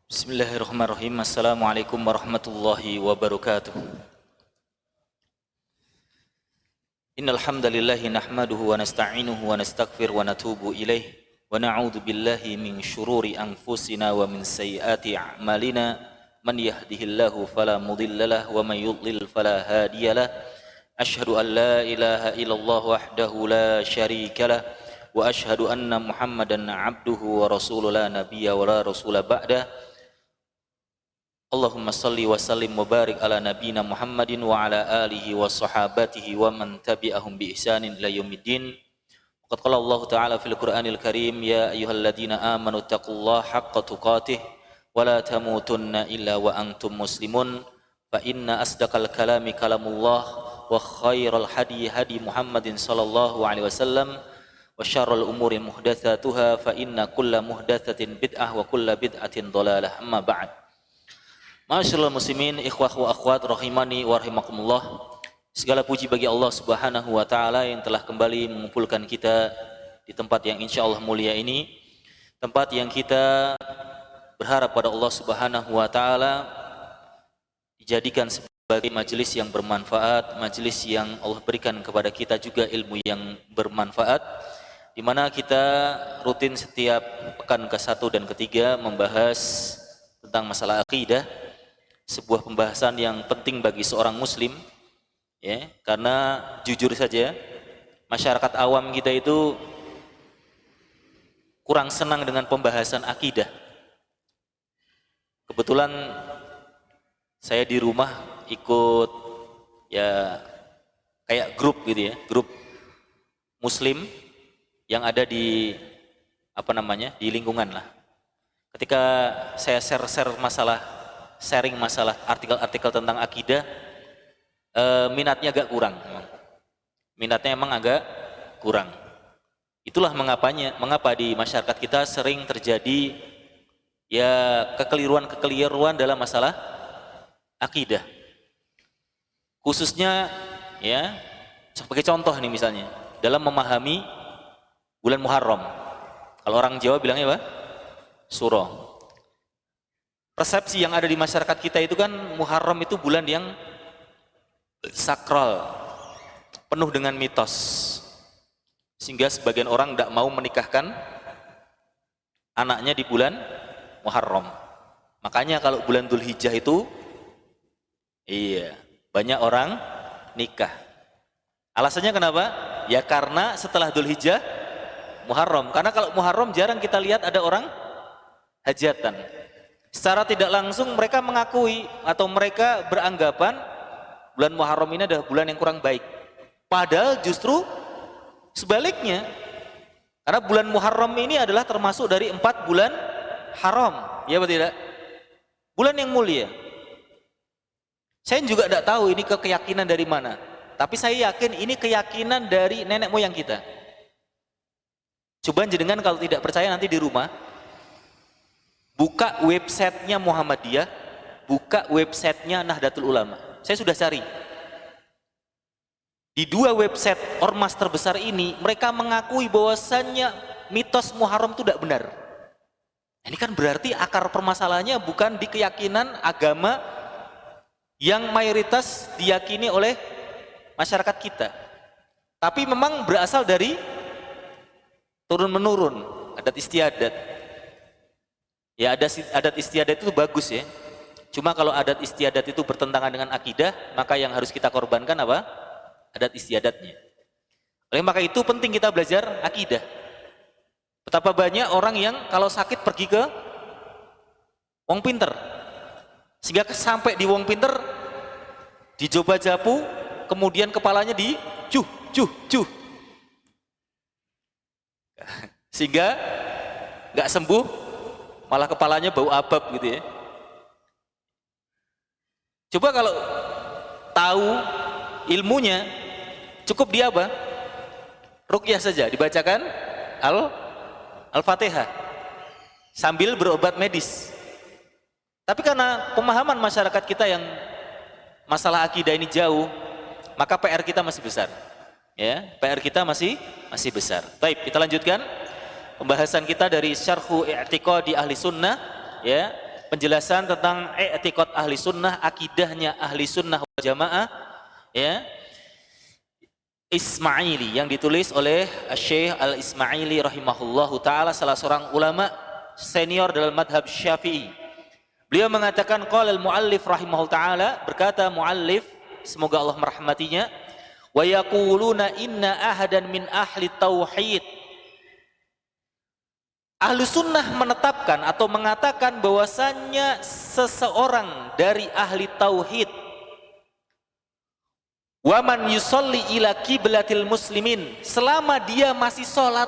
Bismillahirrahmanirrahim. Assalamualaikum warahmatullahi wabarakatuh. Innal hamdalillahi nahmaduhu wa nasta'inuhu wa nastaghfir wa natubu ilaih wa na'udzu billahi min syururi anfusina wa min sayyiati a'malina man yahdihillahu fala mudhillalah wa man yudlil fala hadiyalah. Asyhadu an la ilaha illallah wahdahu la syarikalah wa asyhadu anna Muhammadan 'abduhu wa rasuluhu la nabiyya wa la rasula ba'dah. Allahumma salli wa sallim wa barik ala nabina Muhammadin wa ala alihi wa sahabatihi wa man tabi'ahum bi ihsanin ila yaumiddin. Qad qala Allah Ta'ala fil Qur'anil Karim, ya ayyuhalladzina amanu taqullaha haqqa tuqatih wa la tamutunna illa wa antum muslimun. Fa inna asdaqal kalami kalamullah wa khairal hadi hadi Muhammadin sallallahu alaihi wasallam wa syarrul umuri muhdatsatuha fa inna kulla muhdatsatin bid'ah wa kulla bid'atin dhalalah. Amma ba'd. Ma'asyiral muslimin, ikhwah wa akhwat rahimani wa rahimakumullah. Segala puji bagi Allah Subhanahu wa taala yang telah kembali mengumpulkan kita di tempat yang insyaallah mulia ini, tempat yang kita berharap pada Allah Subhanahu wa taala dijadikan sebagai majelis yang bermanfaat, majelis yang Allah berikan kepada kita juga ilmu yang bermanfaat, di mana kita rutin setiap pekan ke-1 dan ke-3 membahas tentang masalah akidah. Sebuah pembahasan yang penting bagi seorang muslim, ya, karena jujur saja masyarakat awam kita itu kurang senang dengan pembahasan akidah. Kebetulan saya di rumah ikut ya kayak grup gitu ya, grup muslim yang ada di di lingkungan lah. Ketika saya sharing masalah artikel-artikel tentang akidah, minatnya agak kurang. Minatnya emang agak kurang. Itulah mengapa di masyarakat kita sering terjadi ya kekeliruan dalam masalah akidah. Khususnya ya sebagai contoh nih misalnya dalam memahami bulan Muharram. Kalau orang Jawa bilangnya apa? Suro. Persepsi yang ada di masyarakat kita itu kan Muharram itu bulan yang sakral, penuh dengan mitos, sehingga sebagian orang tidak mau menikahkan anaknya di bulan Muharram. Makanya kalau bulan Dzulhijjah itu banyak orang nikah. Alasannya kenapa? Ya karena setelah Dzulhijjah Muharram. Karena kalau Muharram jarang kita lihat ada orang hajatan. Secara tidak langsung mereka mengakui atau mereka beranggapan bulan Muharram ini adalah bulan yang kurang baik. Padahal justru sebaliknya. Karena bulan Muharram ini adalah termasuk dari 4 bulan haram. Ya betul tidak? Bulan yang mulia. Saya juga tidak tahu ini keyakinan dari mana. Tapi saya yakin ini keyakinan dari nenek moyang kita. Coba jenengan kalau tidak percaya nanti di rumah, buka websitenya Muhammadiyah, buka websitenya Nahdlatul Ulama. Saya sudah cari. Di 2 website ormas terbesar ini, mereka mengakui bahwasannya mitos Muharram itu tidak benar. Ini kan berarti akar permasalahannya bukan di keyakinan agama yang mayoritas diyakini oleh masyarakat kita. Tapi memang berasal dari turun-menurun, adat istiadat. Ya adat istiadat itu bagus ya. Cuma kalau adat istiadat itu bertentangan dengan akidah, maka yang harus kita korbankan apa? Adat istiadatnya. Oleh maka itu penting kita belajar akidah. Betapa banyak orang yang kalau sakit pergi ke wong pinter. Sehingga sampai di wong pinter dicoba japu, kemudian kepalanya di cuh. Sehingga nggak sembuh, malah kepalanya bau abab gitu ya. Coba kalau tahu ilmunya, cukup dia apa? Ruqyah saja, dibacakan Al-Fatihah sambil berobat medis. Tapi karena pemahaman masyarakat kita yang masalah akidah ini jauh, maka PR kita masih besar. Ya, PR kita masih besar. Baik, kita lanjutkan pembahasan kita dari Syarhu I'tiqadi Ahli Sunnah, ya, penjelasan tentang i'tiqad ahli sunnah, akidahnya ahli sunnah wal jamaah, ya, Ismaili, yang ditulis oleh Syekh Al-Ismaili rahimahullahu taala, salah seorang ulama senior dalam madhab Syafi'i. Beliau mengatakan, qala al-muallif rahimahullahu taala, berkata muallif, semoga Allah merahmatinya, wa yaquluna inna ahadan min ahli tauhid. Ahlu sunnah menetapkan atau mengatakan bahwasannya seseorang dari ahli tauhid, waman yusolli ila kiblatil muslimin, selama dia masih sholat,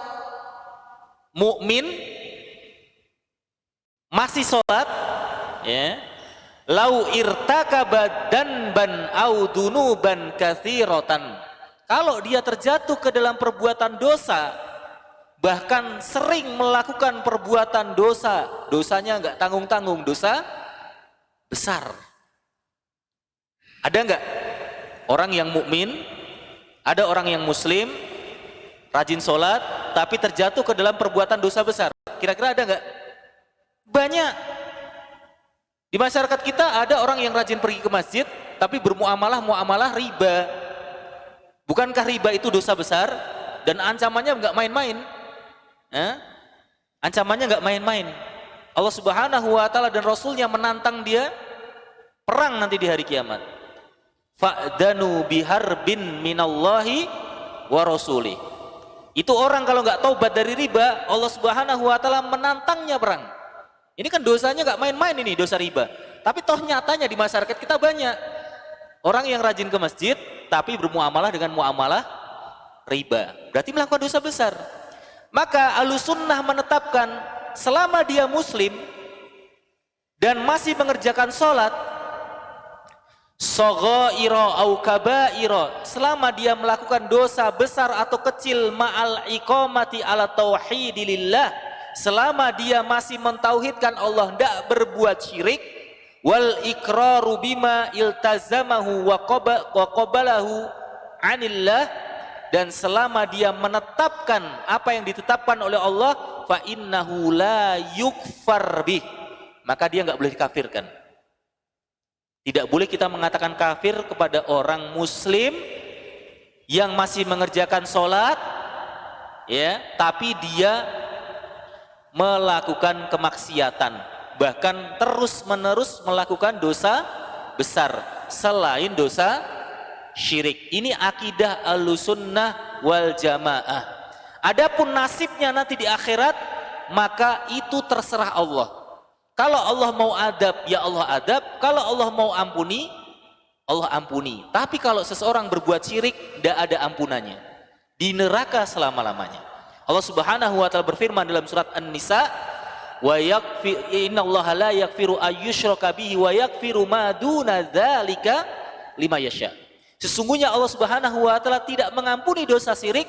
mukmin, masih sholat, ya, lau irtakaba danban au dunuban katsiratan, kalau dia terjatuh ke dalam perbuatan dosa, bahkan sering melakukan perbuatan dosa, dosanya enggak tanggung-tanggung, dosa besar. Ada enggak orang yang mukmin, ada orang yang muslim, rajin sholat, tapi terjatuh ke dalam perbuatan dosa besar? Kira-kira ada enggak? Banyak. Di masyarakat kita ada orang yang rajin pergi ke masjid, tapi bermuamalah riba. Bukankah riba itu dosa besar? Dan ancamannya enggak main-main. Ancamannya enggak main-main. Allah Subhanahu wa taala dan Rasulnya menantang dia perang nanti di hari kiamat. Fa'danu biharbin minallahi wa rasulih. Itu orang kalau nggak taubat dari riba, Allah Subhanahu wa taala menantangnya perang. Ini kan dosanya nggak main-main, ini dosa riba. Tapi toh nyatanya di masyarakat kita banyak orang yang rajin ke masjid tapi bermuamalah dengan muamalah riba. Berarti melakukan dosa besar. Maka Ahlussunnah menetapkan selama dia muslim dan masih mengerjakan sholat, shaghaira au kabaira, selama dia melakukan dosa besar atau kecil, ma'al iqamati ala tauhidillah, selama dia masih mentauhidkan Allah, tidak berbuat syirik, wal iqraru bima iltazamahu wa qabalahu anillah, dan selama dia menetapkan apa yang ditetapkan oleh Allah, fa innahu la yukfar bih, maka dia nggak boleh dikafirkan. Tidak boleh kita mengatakan kafir kepada orang muslim yang masih mengerjakan sholat, ya, tapi dia melakukan kemaksiatan, bahkan terus-menerus melakukan dosa besar selain dosa syirik. Ini akidah Ahlussunnah wal Jamaah. Adapun nasibnya nanti di akhirat, maka itu terserah Allah. Kalau Allah mau adab, ya Allah adab. Kalau Allah mau ampuni, Allah ampuni. Tapi kalau seseorang berbuat syirik, tidak ada ampunannya. Di neraka selama-lamanya. Allah Subhanahu wa taala berfirman dalam surat An-Nisa, wa innallaha la yaghfiru ayyushraka bihi wa yaghfiru ma duna dzalika liman yasha. Sesungguhnya Allah Subhanahu wa taala tidak mengampuni dosa syirik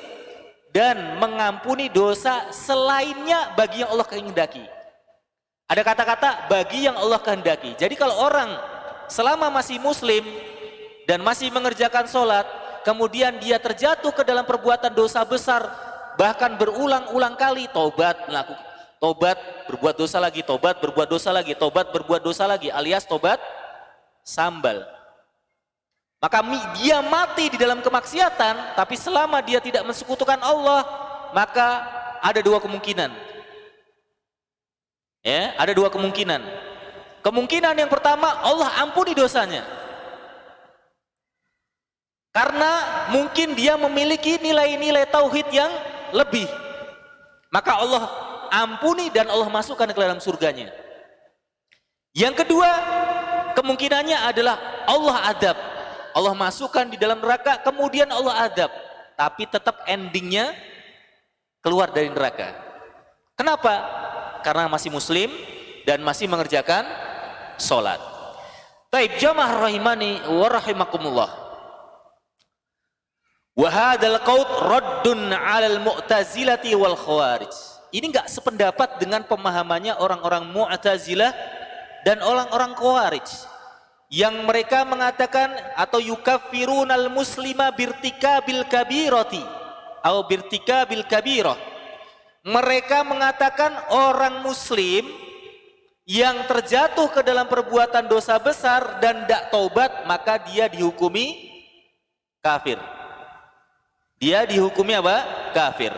dan mengampuni dosa selainnya bagi yang Allah kehendaki. Ada kata-kata bagi yang Allah kehendaki. Jadi kalau orang selama masih muslim dan masih mengerjakan sholat, kemudian dia terjatuh ke dalam perbuatan dosa besar, bahkan berulang-ulang kali, tobat berbuat dosa lagi, tobat berbuat dosa lagi, tobat berbuat dosa lagi, alias tobat sambal. Maka dia mati di dalam kemaksiatan, tapi selama dia tidak mensekutukan Allah, maka ada dua kemungkinan. Ya, ada dua kemungkinan. Kemungkinan yang pertama, Allah ampuni dosanya. Karena mungkin dia memiliki nilai-nilai tauhid yang lebih. Maka Allah ampuni dan Allah masukkan ke dalam surganya. Yang kedua, kemungkinannya adalah Allah adab. Allah masukkan di dalam neraka, kemudian Allah adab. Tapi tetap endingnya keluar dari neraka. Kenapa? Karena masih muslim dan masih mengerjakan sholat. Taib jamaah rahimani wa rahimakumullah. Wa hadzal qaul raddun 'alal mu'tazilati wal khawarij. Ini enggak sependapat dengan pemahamannya orang-orang Mu'tazilah dan orang-orang Khawarij yang mereka mengatakan atau yukaffirunal muslima birtikabil kabirati atau birtikabil kabirah. Mereka mengatakan orang muslim yang terjatuh ke dalam perbuatan dosa besar dan tidak taubat, maka dia dihukumi kafir. Dia dihukumi apa? Kafir.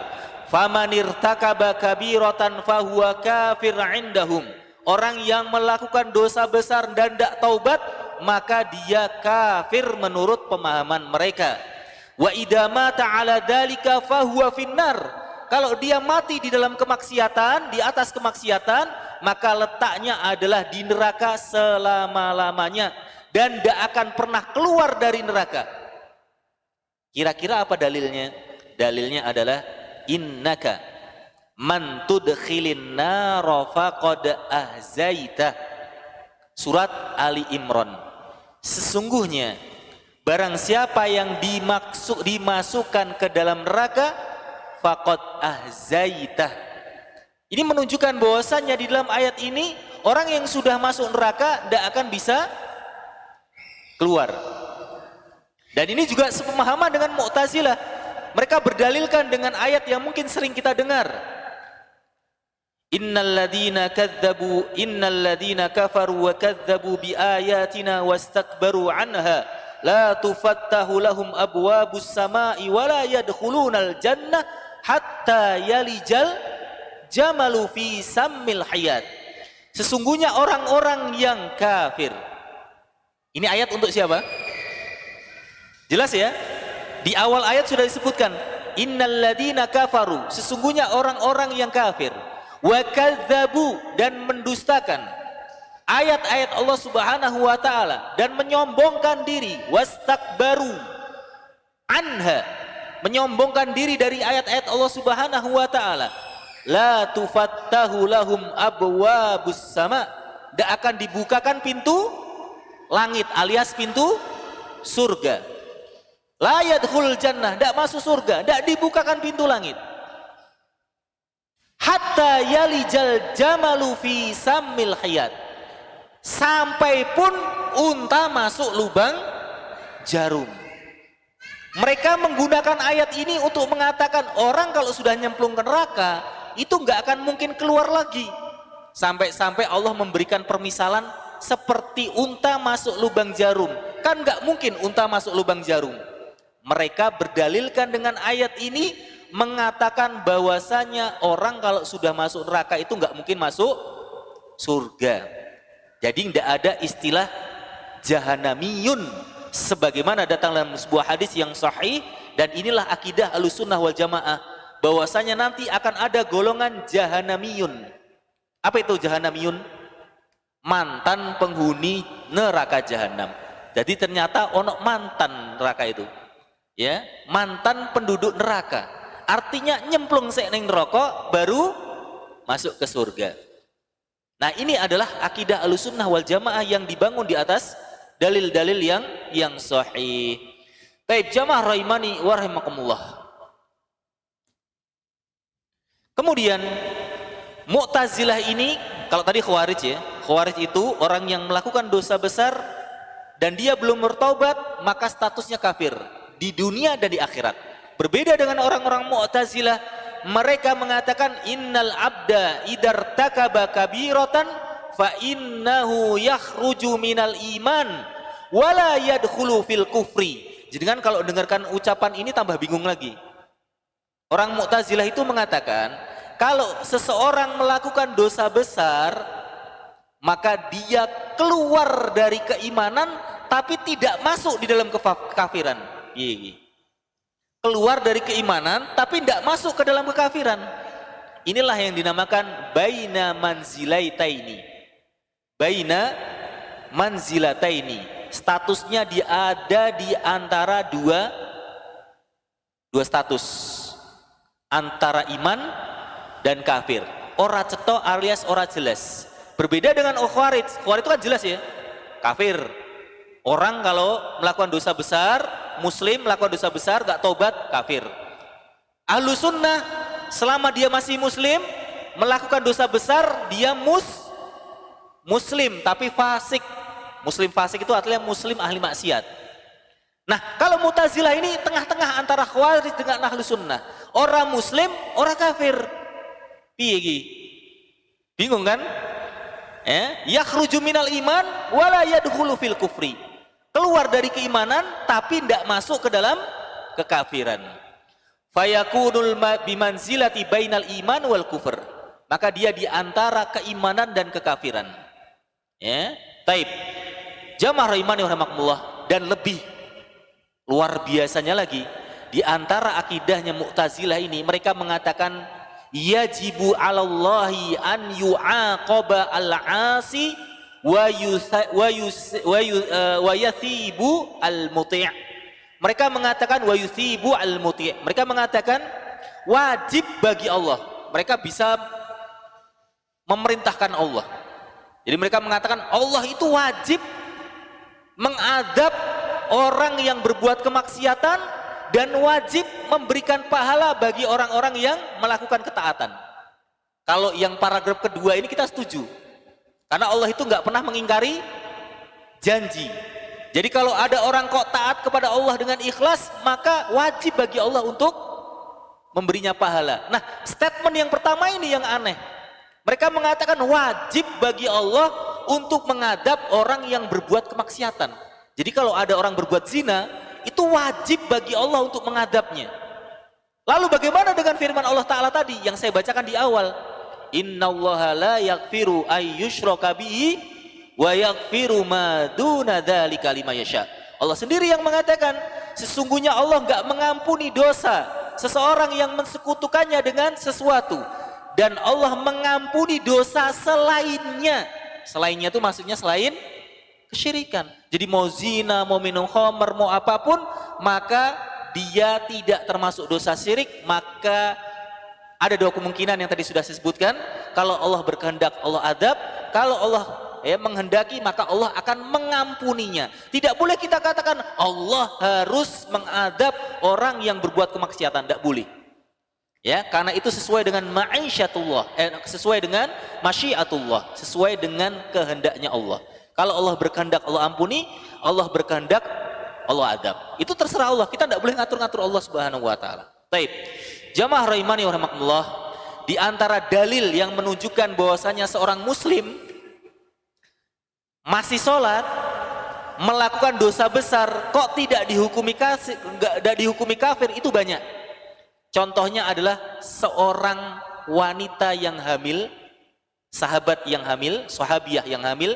Famanirtakaba kabiratan fahuwa kafir indahum. Orang yang melakukan dosa besar dan tidak taubat, maka dia kafir menurut pemahaman mereka. Wa idza mata ala dzalika fahuwa finnar. Kalau dia mati di dalam kemaksiatan, di atas kemaksiatan, maka letaknya adalah di neraka selama-lamanya dan tidak akan pernah keluar dari neraka. Kira-kira apa dalilnya? Dalilnya adalah innaka man tudkhilin nara faqad ahzaita. Surat Ali Imran. Sesungguhnya barang siapa yang dimasukkan ke dalam neraka, faqad ahzaitah. Ini menunjukkan bahwasannya di dalam ayat ini orang yang sudah masuk neraka tidak akan bisa keluar. Dan ini juga sepemahaman dengan Mu'tazilah. Mereka berdalilkan dengan ayat yang mungkin sering kita dengar. Innal ladzina kafaru wa kadzdzabu biayatina wastakbaru anha la tufattahu lahum abwabus samai wa la yadkhulunal jannah hatta yalijal jamalu fi sammil hayat. Sesungguhnya orang-orang yang kafir. Ini ayat untuk siapa? Jelas ya? Di awal ayat sudah disebutkan innal ladzina kafaru, sesungguhnya orang-orang yang kafir, wa kadzdzabu, dan mendustakan ayat-ayat Allah Subhanahu wa taala dan menyombongkan diri, wastakbaru anha, menyombongkan diri dari ayat-ayat Allah Subhanahu wa taala. La tufattahu lahum abwabus sama, tidak akan dibukakan pintu langit alias pintu surga. La yadkhul jannah, tidak masuk surga, tidak dibukakan pintu langit. Hatta yalijal jamalu fi sammil hayat, sampai pun unta masuk lubang jarum. Mereka menggunakan ayat ini untuk mengatakan orang kalau sudah nyemplung ke neraka itu nggak akan mungkin keluar lagi. Sampai-sampai Allah memberikan permisalan seperti unta masuk lubang jarum. Kan nggak mungkin unta masuk lubang jarum. Mereka berdalilkan dengan ayat ini mengatakan bahwasanya orang kalau sudah masuk neraka itu nggak mungkin masuk surga. Jadi tidak ada istilah jahanamiyun sebagaimana datang dalam sebuah hadis yang sahih, dan inilah akidah Ahlussunnah wal Jamaah bahwasanya nanti akan ada golongan jahanamiyun. Apa itu jahanamiyun? Mantan penghuni neraka jahanam. Jadi ternyata ono mantan neraka itu. Ya, mantan penduduk neraka. Artinya nyemplung sek ning neraka baru masuk ke surga. Nah, ini adalah akidah Ahlussunnah wal Jamaah yang dibangun di atas dalil-dalil yang sahih. Baik, jamaah rahimani wa rahimakumullah. Kemudian Mu'tazilah ini, kalau tadi Khawarij ya, Khawarij itu orang yang melakukan dosa besar dan dia belum bertaubat, maka statusnya kafir di dunia dan di akhirat. Berbeda dengan orang-orang Mu'tazilah, mereka mengatakan innal abda idartakaba kabiratan fa innahu yakhruju minal iman wala yadkhulu fil kufri. Jadi kan kalau dengarkan ucapan ini tambah bingung lagi. Orang Mu'tazilah itu mengatakan kalau seseorang melakukan dosa besar maka dia keluar dari keimanan tapi tidak masuk di dalam kekafiran. Keluar dari keimanan tapi tidak masuk ke dalam kekafiran. Inilah yang dinamakan baina manzilataini. Baina manzilataini. Statusnya dia ada di antara dua status. Antara iman dan kafir. Ora ceto alias ora jelas. Berbeda dengan Khawarij. Khawarij itu kan jelas ya. Kafir. Orang kalau melakukan dosa besar, muslim melakukan dosa besar, gak tobat, kafir. Ahlussunnah selama dia masih muslim, melakukan dosa besar, dia muslim tapi fasik. Muslim fasik itu artinya muslim ahli maksiat. Nah, kalau Mu'tazilah ini tengah-tengah antara Khawarij dengan Ahlussunnah. Orang muslim, orang kafir. Piye iki? Bingung kan? Yakhruju minal iman wala yadkhulu fil kufri. Keluar dari keimanan tapi tidak masuk ke dalam kekafiran. Fayakunul bimanzilati bainal iman wal kufur. Maka dia di antara keimanan dan kekafiran. Taib. Jamaah rahimani wa rahimakumullah, dan lebih luar biasanya lagi di antara akidahnya Mu'tazilah ini, mereka mengatakan yajibu 'alallahi an yu'aqaba al-'asi wa yathibu al-muti'. Mereka mengatakan wa yuthibu al-muti'. Mereka mengatakan wajib bagi Allah. Mereka bisa memerintahkan Allah. Jadi mereka mengatakan Allah itu wajib mengadab orang yang berbuat kemaksiatan dan wajib memberikan pahala bagi orang-orang yang melakukan ketaatan. Kalau yang paragraf kedua ini kita setuju. Karena Allah itu nggak pernah mengingkari janji. Jadi kalau ada orang kok taat kepada Allah dengan ikhlas, maka wajib bagi Allah untuk memberinya pahala. Nah, statement yang pertama ini yang aneh. Mereka mengatakan wajib bagi Allah untuk mengadab orang yang berbuat kemaksiatan. Jadi kalau ada orang berbuat zina, itu wajib bagi Allah untuk mengadabnya. Lalu bagaimana dengan firman Allah Ta'ala tadi yang saya bacakan di awal? Innallaha la yaghfiru ayyushraka bihi wa yaghfiru ma duna dzalika liman yasha. Allah sendiri yang mengatakan sesungguhnya Allah enggak mengampuni dosa seseorang yang mensekutukannya dengan sesuatu, dan Allah mengampuni dosa selainnya. Selainnya itu maksudnya selain kesyirikan. Jadi mau zina, mau minum khamr, mau apapun, maka dia tidak termasuk dosa syirik. Maka ada dua kemungkinan yang tadi sudah saya sebutkan. Kalau Allah berkehendak, Allah adab. Kalau Allah menghendaki, maka Allah akan mengampuninya. Tidak boleh kita katakan Allah harus mengadab orang yang berbuat kemaksiatan. Tidak boleh. Karena itu sesuai dengan ma'isyatullah, sesuai dengan masyiatullah, sesuai dengan kehendaknya Allah. Kalau Allah berkehendak Allah ampuni, Allah berkehendak Allah adab. Itu terserah Allah. Kita tidak boleh ngatur-ngatur Allah Subhanahu wa taala. Baik. Jamaah rahimani wa rahimakumullah, di antara dalil yang menunjukkan bahwasanya seorang muslim masih sholat melakukan dosa besar kok tidak dihukumi kafir itu banyak. Contohnya adalah seorang wanita yang hamil, sahabat yang hamil, sahabiah yang hamil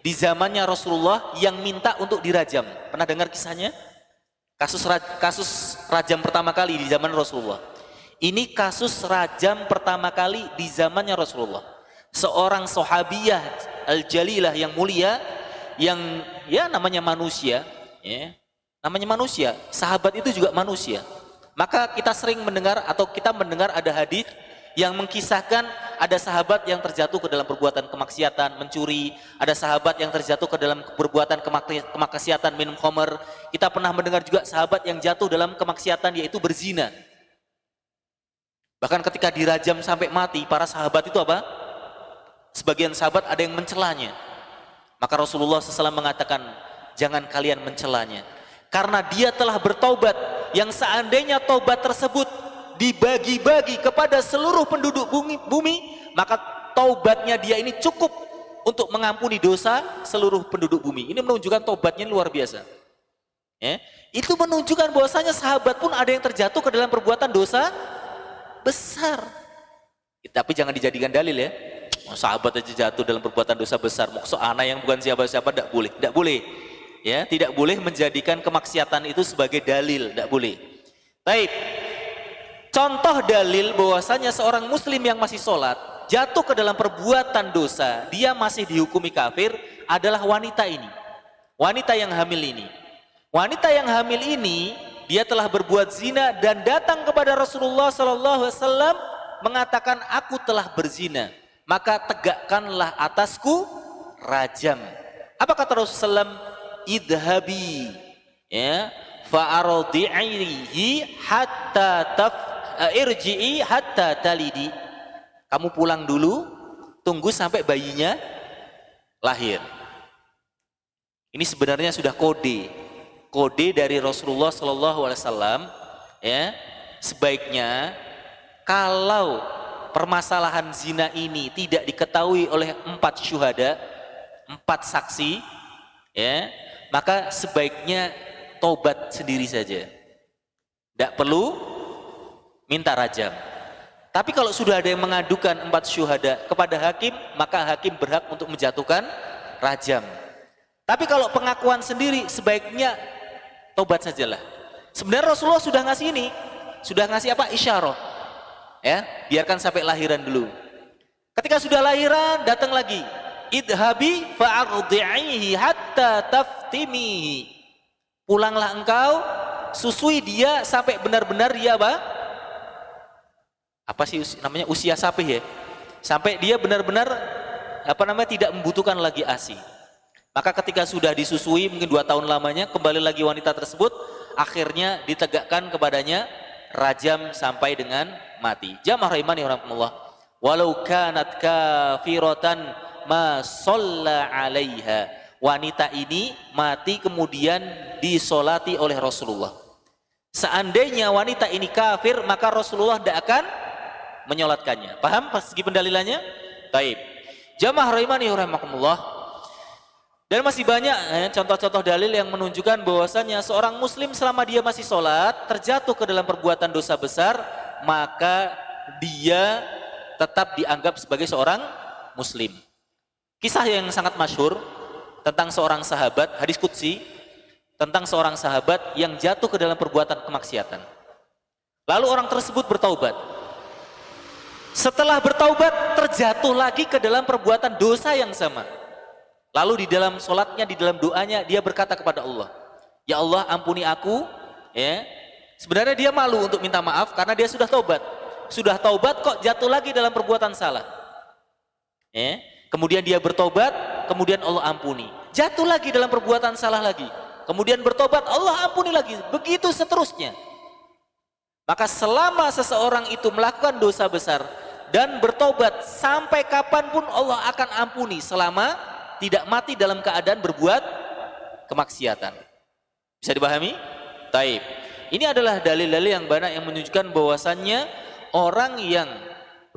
di zamannya Rasulullah yang minta untuk dirajam. Pernah dengar kisahnya? Kasus rajam pertama kali di zaman Rasulullah. Ini kasus rajam pertama kali di zamannya Rasulullah. Seorang sahabiah al-jalilah yang mulia, yang namanya manusia, namanya manusia. Sahabat itu juga manusia. Maka kita sering mendengar atau kita mendengar ada hadis yang mengkisahkan ada sahabat yang terjatuh ke dalam perbuatan kemaksiatan, mencuri, ada sahabat yang terjatuh ke dalam perbuatan kemaksiatan, minum khamr. Kita pernah mendengar juga sahabat yang jatuh dalam kemaksiatan yaitu berzina. Bahkan ketika dirajam sampai mati, para sahabat itu apa? Sebagian sahabat ada yang mencelanya. Maka Rasulullah SAW mengatakan, jangan kalian mencelanya. Karena dia telah bertaubat, yang seandainya taubat tersebut dibagi-bagi kepada seluruh penduduk bumi, maka taubatnya dia ini cukup untuk mengampuni dosa seluruh penduduk bumi. Ini menunjukkan taubatnya luar biasa. Itu menunjukkan bahwasanya sahabat pun ada yang terjatuh ke dalam perbuatan dosa besar. Tapi jangan dijadikan dalil ya. Sahabat aja jatuh dalam perbuatan dosa besar, maksud anak yang bukan siapa-siapa, tidak boleh. Tidak boleh. Tidak boleh menjadikan kemaksiatan itu sebagai dalil, tidak boleh. Baik. Contoh dalil bahwasanya seorang muslim yang masih sholat jatuh ke dalam perbuatan dosa, dia masih dihukumi kafir adalah wanita ini. Wanita yang hamil ini. Wanita yang hamil ini dia telah berbuat zina dan datang kepada Rasulullah SAW mengatakan, aku telah berzina, maka tegakkanlah atasku rajam. Apa kata Rasulullah? Idhabi fa'ardi'ihi hatta irji'i hatta talidi. Kamu pulang dulu, tunggu sampai bayinya lahir. Ini sebenarnya sudah kode dari Rasulullah SAW. Sebaiknya kalau permasalahan zina ini tidak diketahui oleh 4 syuhada, 4 saksi, ya, maka sebaiknya tobat sendiri saja. Tidak perlu minta rajam. Tapi kalau sudah ada yang mengadukan 4 syuhada kepada hakim, maka hakim berhak untuk menjatuhkan rajam. Tapi kalau pengakuan sendiri, sebaiknya tobat sajalah. Sebenarnya Rasulullah sudah ngasih ini, sudah ngasih apa? Isyarah. Ya, biarkan sampai lahiran dulu. Ketika sudah lahiran, datang lagi. Idhabi fa'ardi'ihi hatta taftimihi. Pulanglah engkau, susui dia sampai benar-benar dia apa sih namanya, usia sapih ya, sampai dia benar-benar tidak membutuhkan lagi ASI. Maka ketika sudah disusui mungkin 2 tahun lamanya, kembali lagi wanita tersebut, akhirnya ditegakkan kepadanya rajam sampai dengan mati. Jamaah rahimani rahimakumullah, walau kanat kafiratan ma shalla 'alaiha. Wanita ini mati kemudian disolati oleh Rasulullah. Seandainya wanita ini kafir, maka Rasulullah tidak akan menyolatkannya. Paham segi pendalilannya? Taib. Jamaah rahimani rahimakumullah. Dan masih banyak contoh-contoh dalil yang menunjukkan bahwasanya seorang muslim selama dia masih sholat terjatuh ke dalam perbuatan dosa besar, maka dia tetap dianggap sebagai seorang muslim. Kisah yang sangat masyhur tentang seorang sahabat, hadis qudsi tentang seorang sahabat yang jatuh ke dalam perbuatan kemaksiatan. Lalu orang tersebut bertaubat. Setelah bertaubat terjatuh lagi ke dalam perbuatan dosa yang sama. Lalu di dalam sholatnya, di dalam doanya dia berkata kepada Allah, ya Allah ampuni aku. Ya, sebenarnya dia malu untuk minta maaf karena dia sudah taubat. Sudah taubat kok jatuh lagi dalam perbuatan salah. Ya, kemudian dia bertobat, kemudian Allah ampuni. Jatuh lagi dalam perbuatan salah lagi. Kemudian bertobat, Allah ampuni lagi. Begitu seterusnya. Maka selama seseorang itu melakukan dosa besar dan bertobat, sampai kapanpun Allah akan ampuni selama tidak mati dalam keadaan berbuat kemaksiatan. Bisa dipahami? Taib. Ini adalah dalil-dalil yang banyak yang menunjukkan bahwasannya orang yang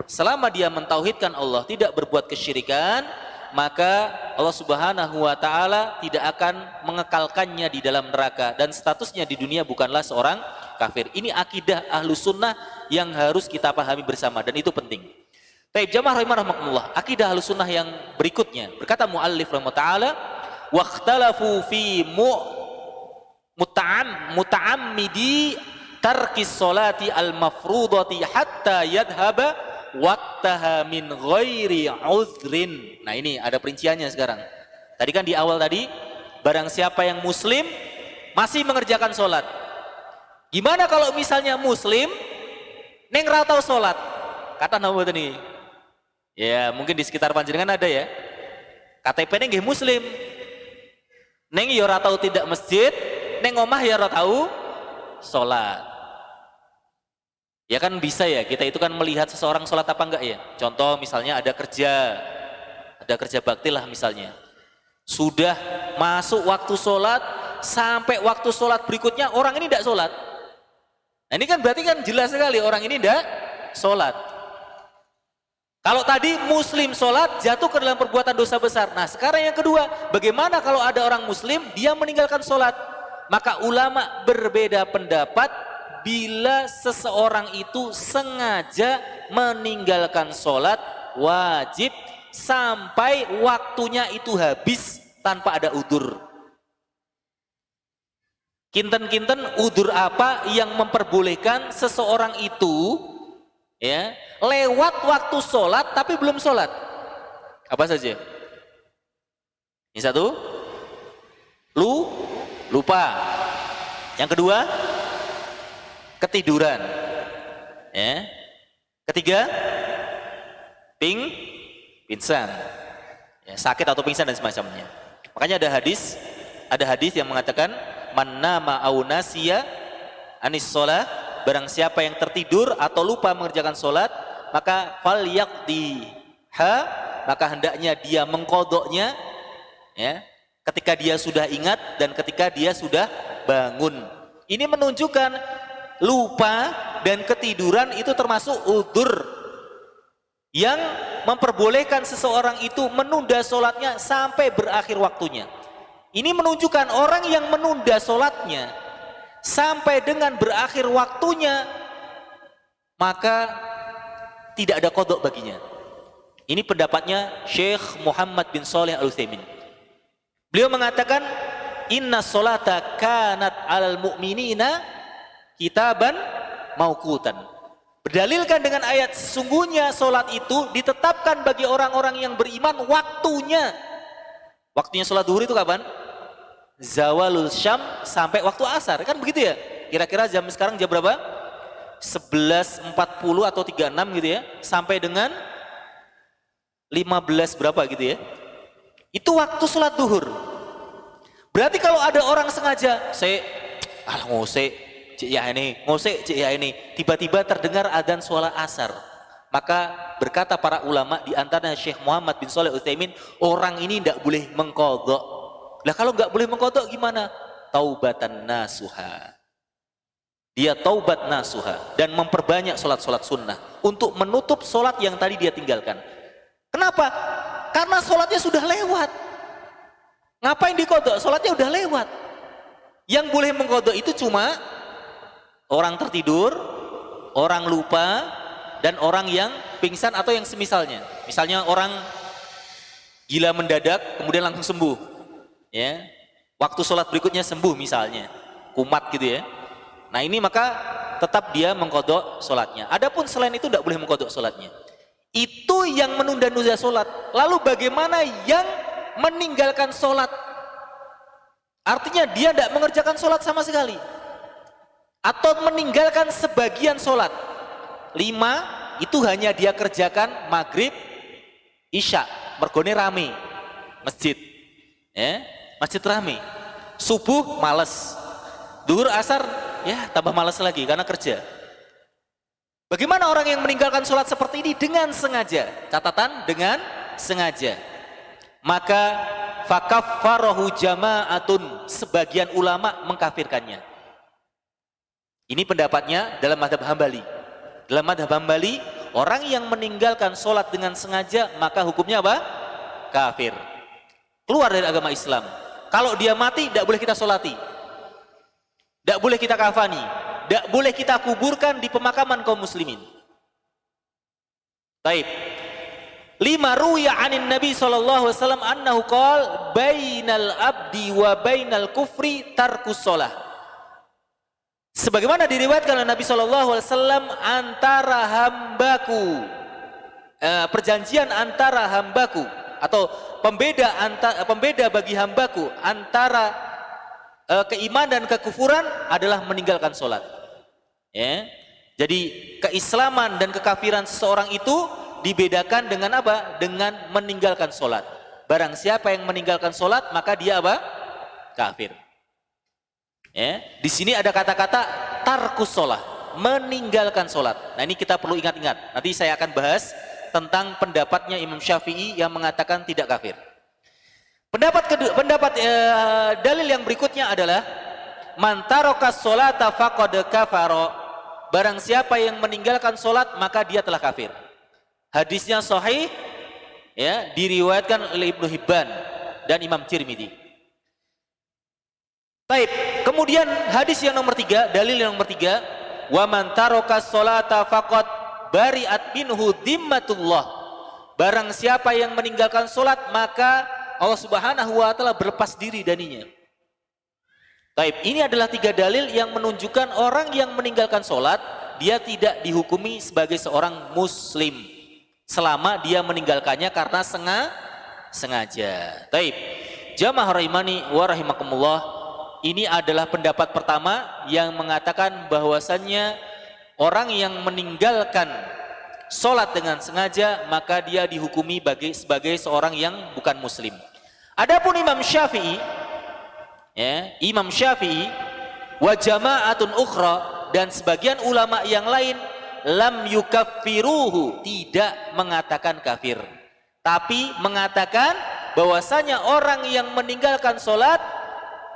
selama dia mentauhidkan Allah, tidak berbuat kesyirikan, maka Allah Subhanahu wa taala tidak akan mengekalkannya di dalam neraka dan statusnya di dunia bukanlah seorang kafir. Ini akidah Ahlus Sunnah yang harus kita pahami bersama dan itu penting. Baik, jamaah rahimakumullah, akidah Ahlus Sunnah yang berikutnya, berkata muallif rahimahullah taala, waqtalafu fi muta'ammidi tarkis salati al-mafrudati hatta yadhhaba waqtaha min ghairi uzrin. Nah, ini ada perinciannya sekarang. Tadi kan di awal tadi, barang siapa yang muslim masih mengerjakan sholat. Gimana kalau misalnya muslim neng ratau sholat? Kata nama tadi. Ya, mungkin di sekitar panjenengan ada ya. KTP-nya nggih muslim. Neng ya ora tau tidak masjid, neng omah ya ora tau salat. Ya kan bisa ya, kita itu kan melihat seseorang salat apa enggak ya. Contoh misalnya ada kerja bakti lah misalnya. Sudah masuk waktu salat, sampai waktu salat berikutnya orang ini tidak salat. Nah, ini kan berarti kan jelas sekali orang ini tidak salat. Kalau tadi muslim sholat jatuh ke dalam perbuatan dosa besar. Nah sekarang yang kedua, bagaimana kalau ada orang muslim dia meninggalkan sholat? Maka ulama berbeda pendapat bila seseorang itu sengaja meninggalkan sholat wajib sampai waktunya itu habis tanpa ada udur. Kinten-kinten udur apa yang memperbolehkan seseorang itu ya lewat waktu sholat tapi belum sholat? Apa saja? Yang satu, lupa. Yang kedua, ketiduran. Ya. Ketiga, pingsan. Ya, sakit atau pingsan dan semacamnya. Makanya ada hadis yang mengatakan man nama au nasiya anis sholat, barang siapa yang tertidur atau lupa mengerjakan sholat, maka fal yaqdiha, maka hendaknya dia mengkodoknya ya, ketika dia sudah ingat dan ketika dia sudah bangun. Ini menunjukkan lupa dan ketiduran itu termasuk udur yang memperbolehkan seseorang itu menunda sholatnya sampai berakhir waktunya. Ini menunjukkan orang yang menunda sholatnya sampai dengan berakhir waktunya, maka tidak ada qadha baginya. Ini pendapatnya Syekh Muhammad bin Shalih Al-Utsaimin. Beliau mengatakan, inna sholata kanat alal mu'minina kitaban mauqutan. Berdalilkan dengan ayat, sesungguhnya sholat itu ditetapkan bagi orang-orang yang beriman waktunya. Waktunya sholat duhur itu kapan? Zawalul syam sampai waktu asar, kan begitu ya? Kira-kira jam sekarang jam berapa? 11.40 atau 36 gitu ya, sampai dengan 15 berapa gitu ya. Itu waktu sholat duhur. Berarti kalau ada orang sengaja, ngosek ya ini, tiba-tiba terdengar adzan sholat asar, maka berkata para ulama, di antaranya Syekh Muhammad bin Shalih Al-Utsaimin, orang ini tidak boleh mengqadha. Lah kalau nggak boleh mengqadha gimana? Taubatan nasuha. Dia taubat nasuha dan memperbanyak sholat-sholat sunnah untuk menutup sholat yang tadi dia tinggalkan. Kenapa? Karena sholatnya sudah lewat. Ngapain diqadha? Sholatnya udah lewat. Yang boleh mengqadha itu cuma orang tertidur, orang lupa, dan orang yang pingsan atau yang semisalnya. Misalnya orang gila mendadak kemudian langsung sembuh, ya. Waktu sholat berikutnya sembuh misalnya, kumat gitu ya. Nah ini maka tetap dia mengqadha sholatnya. Adapun selain itu tidak boleh mengqadha sholatnya. Itu yang menunda-nunda sholat. Lalu bagaimana yang meninggalkan sholat? Artinya dia tidak mengerjakan sholat sama sekali, atau meninggalkan sebagian sholat. 5 itu hanya dia kerjakan maghrib, isya, mergone rame masjid, ya, masjid rame. Subuh males, duhur asar ya tambah males lagi karena kerja. Bagaimana orang yang meninggalkan sholat seperti ini dengan sengaja? Catatan, dengan sengaja. Maka fakaffarahu jama'atun, sebagian ulama mengkafirkannya. Ini pendapatnya dalam mazhab Hambali. Dalam mazhab Hambali, orang yang meninggalkan sholat dengan sengaja maka hukumnya apa? Kafir. Keluar dari agama Islam. Kalau dia mati tidak boleh kita sholati, tidak boleh kita kafani, tidak boleh kita kuburkan di pemakaman kaum muslimin. Taib. 5 ruya anin Nabi SAW annahu qala bainal abdi wa bainal kufri tarkus sholah. Sebagaimana diriwayatkan oleh Nabi SAW, antara hambaku, perjanjian antara hambaku, atau pembeda bagi hambaku antara keimanan dan kekufuran adalah meninggalkan sholat. Ya. Jadi keislaman dan kekafiran seseorang itu dibedakan dengan apa? Dengan meninggalkan sholat. Barang siapa yang meninggalkan sholat maka dia apa? Kafir. Ya, di sini ada kata-kata tarkus sholat, meninggalkan sholat. Nah ini kita perlu ingat-ingat. Nanti saya akan bahas tentang pendapatnya Imam Syafi'i yang mengatakan tidak kafir. Dalil yang berikutnya adalah man tarokas sholata faqad kafara. Barang siapa yang meninggalkan sholat maka dia telah kafir. Hadisnya sahih, ya, diriwayatkan oleh Ibnu Hibban dan Imam Tirmidzi. Baik, kemudian hadis yang nomor 3, dalil yang nomor 3, wa man tarokas sholata faqad bari'at minhu dhimmatullah. Barang siapa yang meninggalkan sholat maka Allah Subhanahu wa taala berlepas diri darinya. Baik, ini adalah 3 dalil yang menunjukkan orang yang meninggalkan sholat dia tidak dihukumi sebagai seorang muslim selama dia meninggalkannya karena sengaja. Baik, jamaah rahimani wa rahimakumullah, ini adalah pendapat pertama yang mengatakan bahwasannya orang yang meninggalkan sholat dengan sengaja maka dia dihukumi sebagai seorang yang bukan muslim. Adapun Imam Syafi'i, ya, Imam Syafi'i wa jama'atun ukhra, dan sebagian ulama yang lain, lam yukaffiruhu, tidak mengatakan kafir, tapi mengatakan bahwasanya orang yang meninggalkan sholat,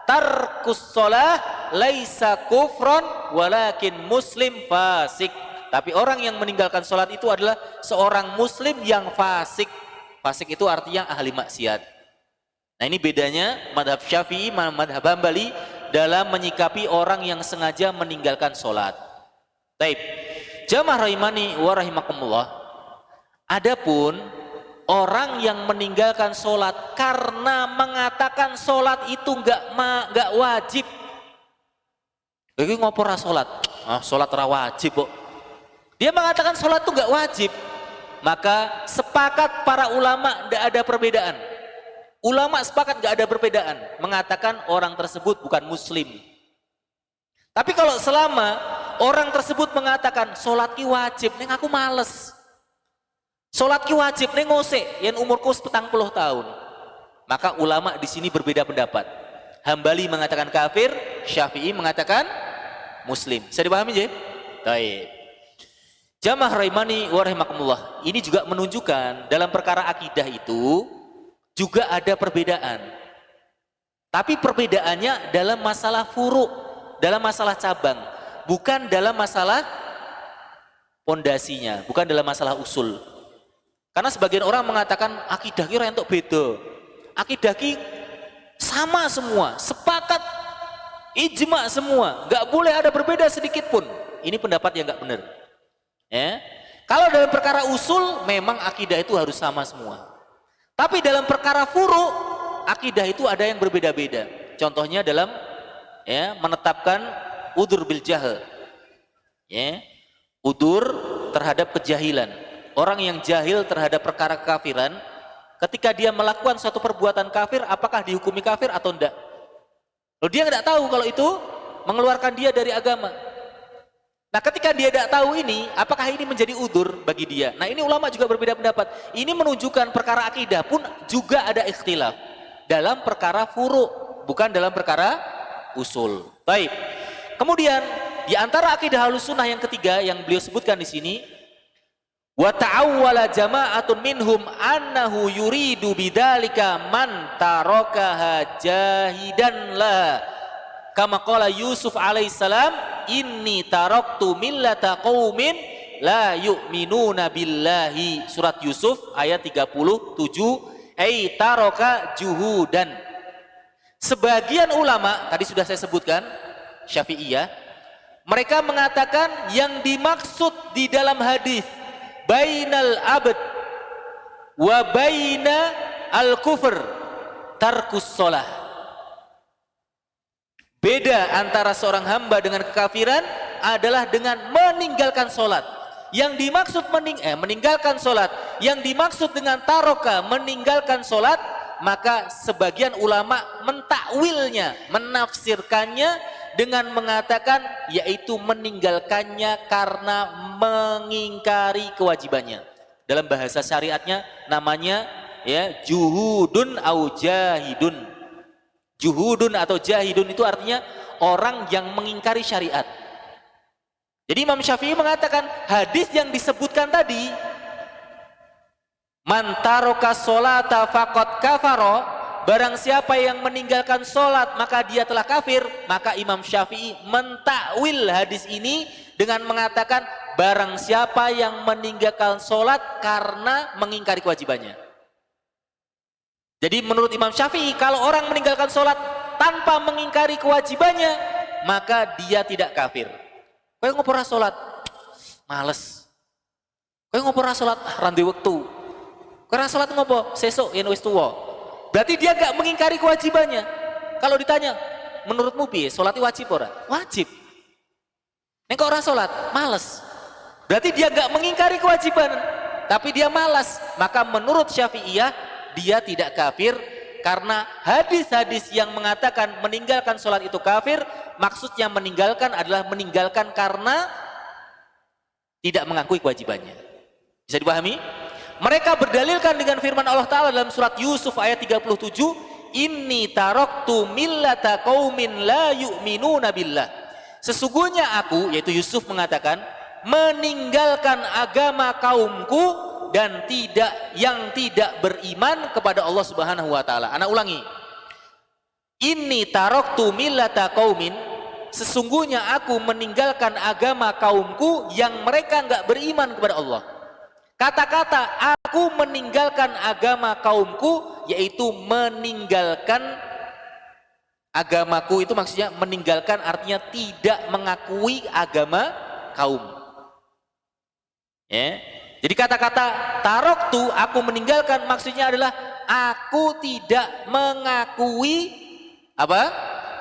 tarkus sholah laisa kufron walakin muslim fasik, Tapi orang yang meninggalkan sholat itu adalah seorang muslim yang fasik. Fasik itu artinya ahli maksiat. Nah ini bedanya madhab Syafi'i, madhab Hambali dalam menyikapi orang yang sengaja meninggalkan sholat. Taib. Jamaah rahimani wa rahimakumullah. Adapun orang yang meninggalkan sholat karena mengatakan sholat itu nggak wajib. Lagi ngopor sholat, sholat wajib kok. Dia mengatakan sholat itu nggak wajib, maka sepakat para ulama tidak ada perbedaan. Ulama sepakat nggak ada perbedaan, mengatakan orang tersebut bukan muslim. Tapi kalau selama orang tersebut mengatakan sholat ki wajib, neng aku males. Sholat ki wajib neng ngose, yang umurku 40 tahun. Maka ulama di sini berbeda pendapat. Hambali mengatakan kafir, Syafi'i mengatakan muslim. Bisa dipahami ya? Baik. Jamaah rahimani wa rahimakumullah. Ini juga menunjukkan dalam perkara akidah itu juga ada perbedaan. Tapi perbedaannya dalam masalah furu', dalam masalah cabang, bukan dalam masalah pondasinya, bukan dalam masalah usul. Karena sebagian orang mengatakan akidah kira untuk beda. Akidah ki sama semua, sepakat, ijma semua, nggak boleh ada berbeda sedikit pun. Ini pendapat yang nggak benar. Ya. Kalau dalam perkara usul memang akidah itu harus sama semua. Tapi dalam perkara furu akidah itu ada yang berbeda-beda. Contohnya dalam menetapkan udzur bil jahl. Ya. Udzur terhadap kejahilan. Orang yang jahil terhadap perkara kekafiran, ketika dia melakukan suatu perbuatan kafir, apakah dihukumi kafir atau enggak? Loh, dia nggak tahu kalau itu mengeluarkan dia dari agama. Nah ketika dia tidak tahu ini, apakah ini menjadi udzur bagi dia? Nah ini ulama juga berbeda pendapat. Ini menunjukkan perkara akidah pun juga ada ikhtilaf. Dalam perkara furu, bukan dalam perkara usul. Baik. Kemudian di antara akidah Ahlussunnah yang ketiga yang beliau sebutkan di sini, wa ta'awwala jama'atun minhum annahu yuridu bidzalika man tarakaha jahidan la. Kama qala Yusuf alaihissalam, inni taraktu millata qaumin la yu'minuna billahi. Surat Yusuf ayat 37, ay taraka juhudan. Sebagian ulama, tadi sudah saya sebutkan, Syafi'iyah, mereka mengatakan yang dimaksud di dalam hadis bainal abd wa baina al kufr tarkus sholah. Beda antara seorang hamba dengan kekafiran adalah dengan meninggalkan sholat. Yang dimaksud meninggalkan sholat, yang dimaksud dengan taroka meninggalkan sholat, maka sebagian ulama mentakwilnya, menafsirkannya dengan mengatakan yaitu meninggalkannya karena mengingkari kewajibannya. Dalam bahasa syariatnya namanya juhudun au jahidun. Juhudun atau jahidun itu artinya orang yang mengingkari syariat. Jadi Imam Syafi'i mengatakan hadis yang disebutkan tadi, man taraka sholata faqad kafaro, barang siapa yang meninggalkan sholat maka dia telah kafir, maka Imam Syafi'i mentakwil hadis ini dengan mengatakan barang siapa yang meninggalkan sholat karena mengingkari kewajibannya. Jadi menurut Imam Syafi'i, kalau orang meninggalkan sholat tanpa mengingkari kewajibannya, maka dia tidak kafir. Kau ngopora sholat, males. Kau ngopora sholat, randi waktu. Karena sholat ngopo, sesok yang wis tuwa. Berarti dia gak mengingkari kewajibannya. Kalau ditanya, menurutmu piye, sholatnya wajib ora? Wajib. Nek kok ora sholat, males. Berarti dia gak mengingkari kewajiban, tapi dia malas. Maka menurut Syafi'iyah, dia tidak kafir karena hadis-hadis yang mengatakan meninggalkan sholat itu kafir, maksudnya meninggalkan adalah meninggalkan karena tidak mengakui kewajibannya. Bisa dipahami? Mereka berdalilkan dengan firman Allah Ta'ala dalam surat Yusuf ayat 37, inni taraktu millata qaumin la yu'minuna billah. Sesungguhnya aku, yaitu Yusuf mengatakan, meninggalkan agama kaumku dan yang tidak beriman kepada Allah Subhanahu wa taala. Ana ulangi. Inni taraktu millata qaumin, sesungguhnya aku meninggalkan agama kaumku yang mereka enggak beriman kepada Allah. Kata-kata aku meninggalkan agama kaumku yaitu meninggalkan agamaku, itu maksudnya meninggalkan artinya tidak mengakui agama kaum. Ya. Jadi kata-kata taroktu, aku meninggalkan, maksudnya adalah aku tidak mengakui apa?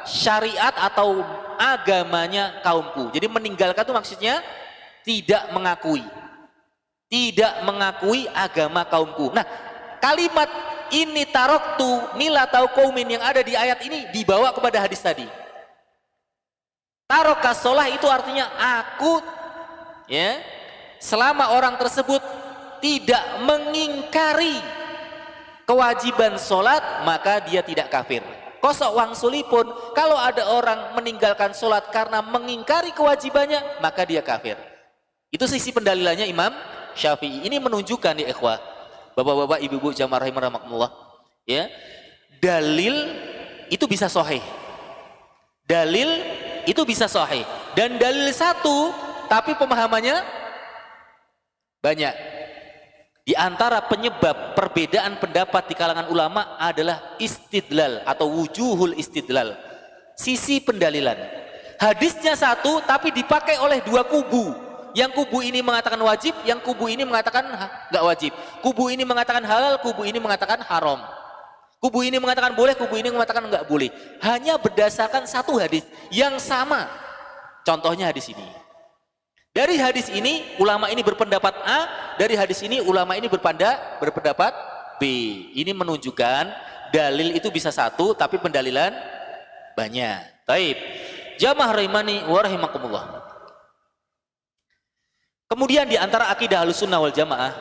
Syariat atau agamanya kaumku. Jadi meninggalkan itu maksudnya tidak mengakui. Tidak mengakui agama kaumku. Nah, kalimat ini taroktu milatau qaumin yang ada di ayat ini dibawa kepada hadis tadi. Tarokas sholah itu artinya aku, ya, selama orang tersebut tidak mengingkari kewajiban sholat, maka dia tidak kafir. Kosok wangsuli pun, kalau ada orang meninggalkan sholat karena mengingkari kewajibannya, maka dia kafir. Itu sisi pendalilannya Imam Syafi'i. Ini menunjukkan ya ikhwah, bapak-bapak, ibu-ibu, jamaah rahimakumullah, ya, dalil itu bisa sahih. Dalil itu bisa sahih. Dan dalil satu, tapi pemahamannya banyak. Di antara penyebab perbedaan pendapat di kalangan ulama adalah istidlal atau wujuhul istidlal, sisi pendalilan. Hadisnya satu tapi dipakai oleh dua kubu. Yang kubu ini mengatakan wajib, yang kubu ini mengatakan nggak wajib. Kubu ini mengatakan halal, kubu ini mengatakan haram. Kubu ini mengatakan boleh, kubu ini mengatakan nggak boleh. Hanya berdasarkan satu hadis yang sama. Contohnya hadis ini. Dari hadis ini ulama ini berpendapat A, dari hadis ini ulama ini berpendapat B. Ini menunjukkan dalil itu bisa satu tapi pendalilan banyak. Taib. Jamaah rahimani wa rahimakumullah. Kemudian di antara akidah Ahlussunnah wal Jamaah,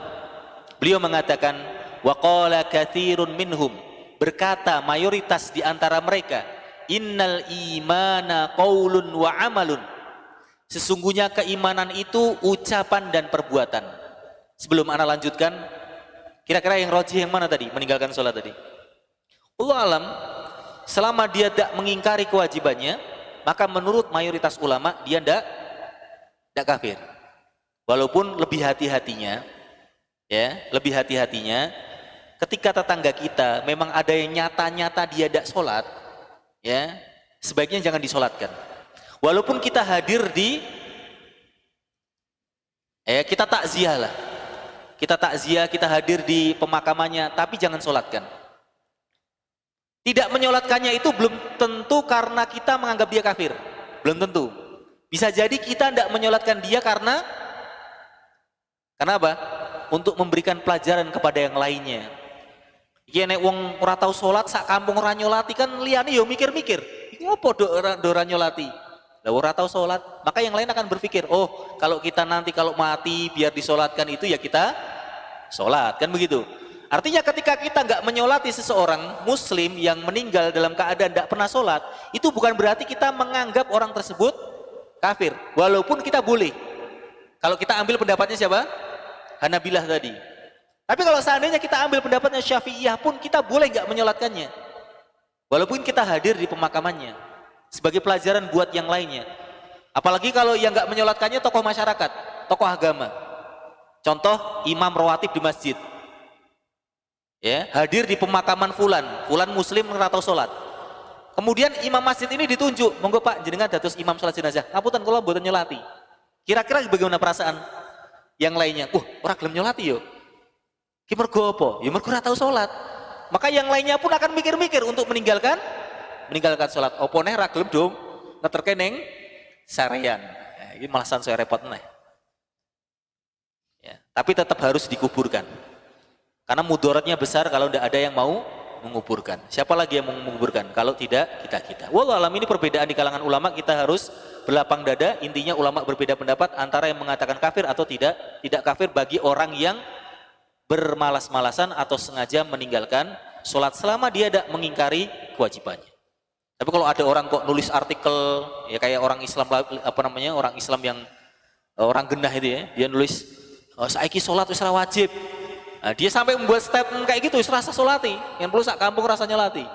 beliau mengatakan wa qala katsirun minhum, berkata mayoritas di antara mereka, innal imana qaulun wa amalun. Sesungguhnya keimanan itu ucapan dan perbuatan. Sebelum ana lanjutkan, kira-kira yang rajih yang mana tadi? Meninggalkan sholat tadi. Allah alam, selama dia tidak mengingkari kewajibannya, maka menurut mayoritas ulama dia tidak kafir. Walaupun lebih hati-hatinya, ya, lebih hati-hatinya ketika tetangga kita memang ada yang nyata-nyata dia tidak sholat, ya, sebaiknya jangan disolatkan. Walaupun kita hadir di, kita takziah lah, kita takziah, kita hadir di pemakamannya, tapi jangan sholatkan. Tidak menyolatkannya itu belum tentu karena kita menganggap dia kafir, belum tentu. Bisa jadi kita tidak menyolatkan dia karena apa? Untuk memberikan pelajaran kepada yang lainnya. Iya nek wong ora tau sholat sak kampung ora nyolati, kan liyane yo mikir-mikir, iki opo do ora nyolati? Lah ora tahu sholat, maka yang lain akan berpikir, oh kalau kita nanti kalau mati biar disolatkan itu ya kita sholat, kan begitu. Artinya ketika kita nggak menyolati seseorang muslim yang meninggal dalam keadaan tidak pernah sholat, itu bukan berarti kita menganggap orang tersebut kafir, walaupun kita boleh. Kalau kita ambil pendapatnya siapa? Hanabilah tadi. Tapi kalau seandainya kita ambil pendapatnya Syafi'iyah pun kita boleh nggak menyolatkannya, walaupun kita hadir di pemakamannya, sebagai pelajaran buat yang lainnya. Apalagi kalau yang nggak menyolatkannya tokoh masyarakat, tokoh agama. Contoh imam rawatib di masjid, ya, hadir di pemakaman fulan muslim atau sholat. Kemudian imam masjid ini ditunjuk, monggo Pak jenengan dados imam sholat jenazah. Ngapunten kula mboten nyolati. Kira-kira bagaimana perasaan yang lainnya? Ora gelem nyolati yo. Ki mergo apa? Ya mergo ora tau sholat. Maka yang lainnya pun akan mikir-mikir untuk meninggalkan sholat. Opo neh ra gelem dong ngeterke ning sarean. Ini malah saya repot neh. Ya, tapi tetap harus dikuburkan. Karena mudaratnya besar kalau tidak ada yang mau menguburkan. Siapa lagi yang mau menguburkan? Kalau tidak kita. Wallahu alam, ini perbedaan di kalangan ulama, kita harus berlapang dada. Intinya ulama berbeda pendapat antara yang mengatakan kafir atau tidak kafir bagi orang yang bermalas-malasan atau sengaja meninggalkan sholat selama dia tidak mengingkari kewajibannya. Tapi kalau ada orang kok nulis artikel, ya kayak orang Islam, orang Islam yang orang genah itu ya, dia nulis saiki sholat wis ora wajib. Nah, dia sampai membuat statement kayak gitu, wis rasa sholati, yang perlu sak kampung rasanya lati.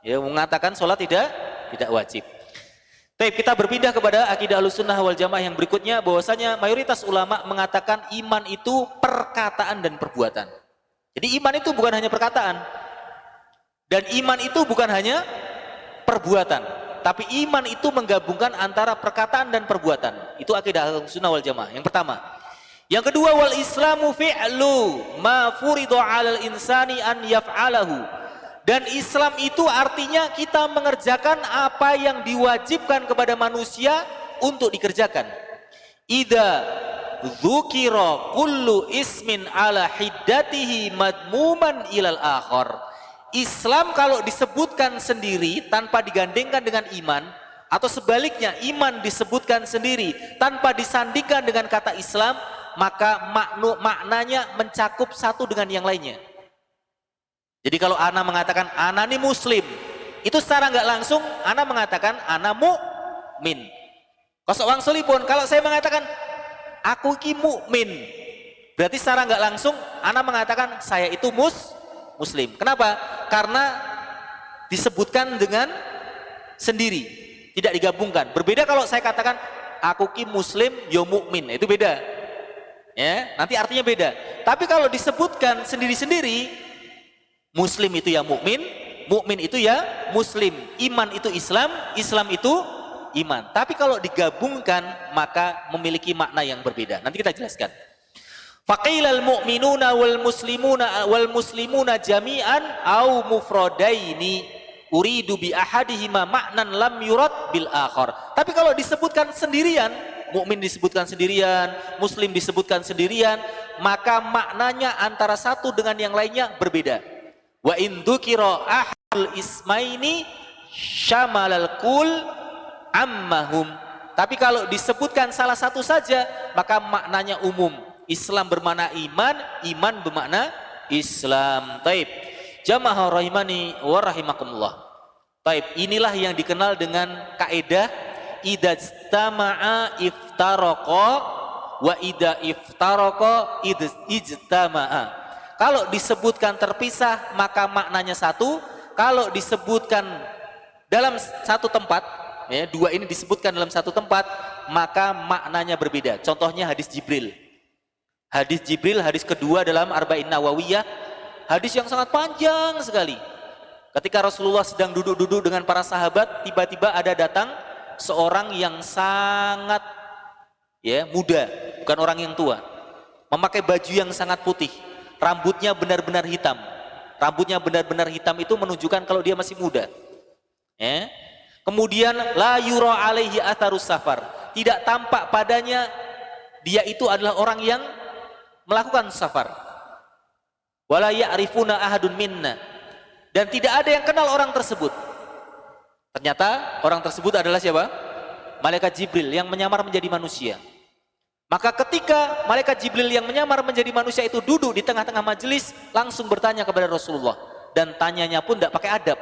Ya mengatakan sholat tidak wajib. Baik, kita berpindah kepada akidah Ahlussunnah wal Jamaah yang berikutnya, bahwasanya mayoritas ulama mengatakan iman itu perkataan dan perbuatan. Jadi iman itu bukan hanya perkataan, dan iman itu bukan hanya perbuatan, tapi iman itu menggabungkan antara perkataan dan perbuatan. Itu akidah Ahlussunnah wal Jamaah yang pertama. Yang kedua, wal islamu fi'lu ma furidu 'alal insani an yaf'alahu. Dan Islam itu artinya kita mengerjakan apa yang diwajibkan kepada manusia untuk dikerjakan. Idza dzukira kullu ismin ala hiddatihi madmuman ilal akhar. Islam kalau disebutkan sendiri tanpa digandengkan dengan iman, atau sebaliknya iman disebutkan sendiri tanpa disandingkan dengan kata Islam, maka maknanya mencakup satu dengan yang lainnya. Jadi kalau ana mengatakan ana ini muslim, itu secara nggak langsung ana mengatakan ana mukmin. Kosok wangsulipun kalau saya mengatakan aku ki mukmin, berarti secara nggak langsung ana mengatakan saya itu muslim. Kenapa? Karena disebutkan dengan sendiri, tidak digabungkan. Berbeda kalau saya katakan aku ki muslim yo mukmin, itu beda. Ya, nanti artinya beda. Tapi kalau disebutkan sendiri-sendiri, muslim itu ya mukmin, mukmin itu ya muslim, iman itu Islam, Islam itu iman. Tapi kalau digabungkan maka memiliki makna yang berbeda. Nanti kita jelaskan. Faqilal mu'minuna wal muslimuna jami'an au mufradaini uridu bi ahadihima ma'nan lam yurad bil akhar. Tapi kalau disebutkan sendirian, mukmin disebutkan sendirian, muslim disebutkan sendirian, maka maknanya antara satu dengan yang lainnya berbeda. Wa in dzukira ahadul ismaini syamalal kul ammahum. Tapi kalau disebutkan salah satu saja, maka maknanya umum. Islam bermakna iman, iman bermakna Islam. Taib. Jamaah rahimani wa rahimakumullah. Taib, inilah yang dikenal dengan kaidah idza ijtama'a iftaraqa wa idza iftaraqa ijtama'a. Kalau disebutkan terpisah maka maknanya satu, kalau disebutkan dalam satu tempat, ya, dua ini disebutkan dalam satu tempat, maka maknanya berbeda. Contohnya hadis Jibril. Hadis Jibril, hadis kedua dalam Arba'in Nawawiyah, hadis yang sangat panjang sekali. Ketika Rasulullah sedang duduk-duduk dengan para sahabat, tiba-tiba ada datang seorang yang sangat muda, bukan orang yang tua, memakai baju yang sangat putih. Rambutnya benar-benar hitam. Rambutnya benar-benar hitam itu menunjukkan kalau dia masih muda. Kemudian la yura alaihi atharus safar. Tidak tampak padanya dia itu adalah orang yang melakukan safar. Wala ya'rifuna ahadun minna. Dan tidak ada yang kenal orang tersebut. Ternyata orang tersebut adalah siapa? Malaikat Jibril yang menyamar menjadi manusia. Maka ketika malaikat Jibril yang menyamar menjadi manusia itu duduk di tengah-tengah majelis, langsung bertanya kepada Rasulullah, dan tanyanya pun tidak pakai adab.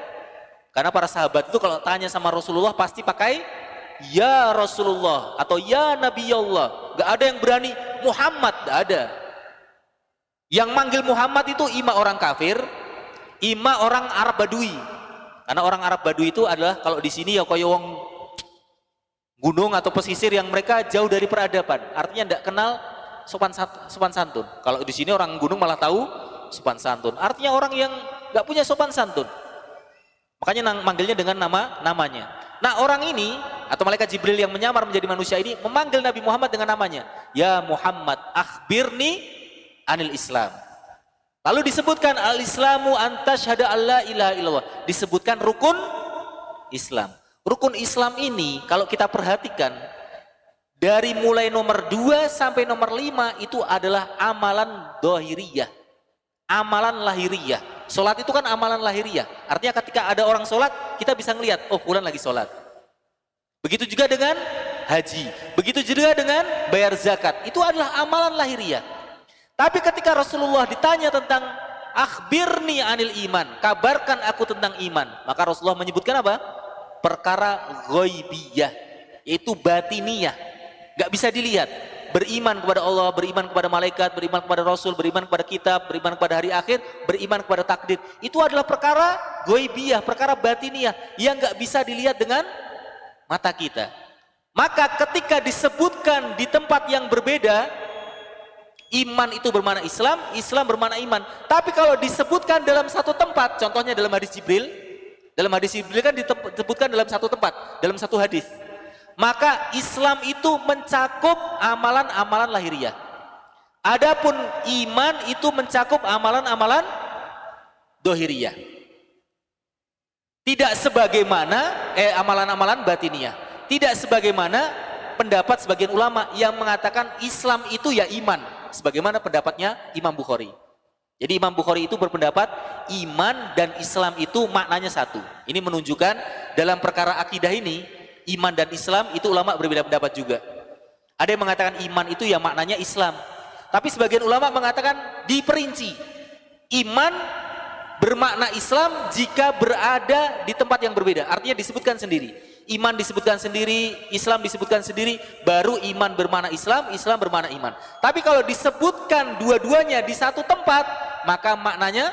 Karena para sahabat itu kalau tanya sama Rasulullah pasti pakai ya Rasulullah atau ya Nabi Allah. Gak ada yang berani Muhammad, gak ada. Yang manggil Muhammad itu ima orang kafir, ima orang Arab Badui. Karena orang Arab Badui itu adalah kalau di sini ya koyo wong gunung atau pesisir yang mereka jauh dari peradaban, artinya tidak kenal sopan santun. Kalau di sini orang gunung malah tahu sopan santun, artinya orang yang nggak punya sopan santun. Makanya manggilnya dengan namanya. Nah orang ini atau malaikat Jibril yang menyamar menjadi manusia ini memanggil Nabi Muhammad dengan namanya. Ya Muhammad, akhbirni anil Islam. Lalu disebutkan al-Islamu antasyhada alla ilaha illallah. Disebutkan rukun Islam. Rukun Islam ini kalau kita perhatikan dari mulai nomor 2 sampai nomor 5 itu adalah amalan dohiriyah, amalan lahiriyah. Solat itu kan amalan lahiriah. Artinya ketika ada orang solat kita bisa ngelihat, oh fulan lagi solat. Begitu juga dengan haji, begitu juga dengan bayar zakat. Itu adalah amalan lahiriah. Tapi ketika Rasulullah ditanya tentang akhbirni anil iman, kabarkan aku tentang iman, maka Rasulullah menyebutkan apa? Perkara ghaibiyah, yaitu batiniyah, gak bisa dilihat. Beriman kepada Allah, beriman kepada malaikat, beriman kepada Rasul, beriman kepada kitab, beriman kepada hari akhir, beriman kepada takdir. Itu adalah perkara ghaibiyah, perkara batiniyah yang gak bisa dilihat dengan mata kita. Maka ketika disebutkan di tempat yang berbeda, iman itu bermakna Islam, Islam bermakna iman. Tapi kalau disebutkan dalam satu tempat, contohnya dalam hadis Jibril kan disebutkan dalam satu tempat, dalam satu hadis. Maka Islam itu mencakup amalan-amalan lahiriah. Adapun iman itu mencakup amalan-amalan dohiriyah. Tidak sebagaimana amalan-amalan batiniah. Tidak sebagaimana pendapat sebagian ulama yang mengatakan Islam itu ya iman, sebagaimana pendapatnya Imam Bukhari. Jadi Imam Bukhari itu berpendapat iman dan Islam itu maknanya satu. Ini menunjukkan dalam perkara akidah ini, iman dan Islam itu ulama berbeda pendapat juga. Ada yang mengatakan iman itu ya maknanya Islam. Tapi sebagian ulama mengatakan diperinci. Iman bermakna Islam jika berada di tempat yang berbeda. Artinya disebutkan sendiri. Iman disebutkan sendiri, Islam disebutkan sendiri, baru iman bermakna Islam, Islam bermakna iman. Tapi kalau disebutkan dua-duanya di satu tempat, maka maknanya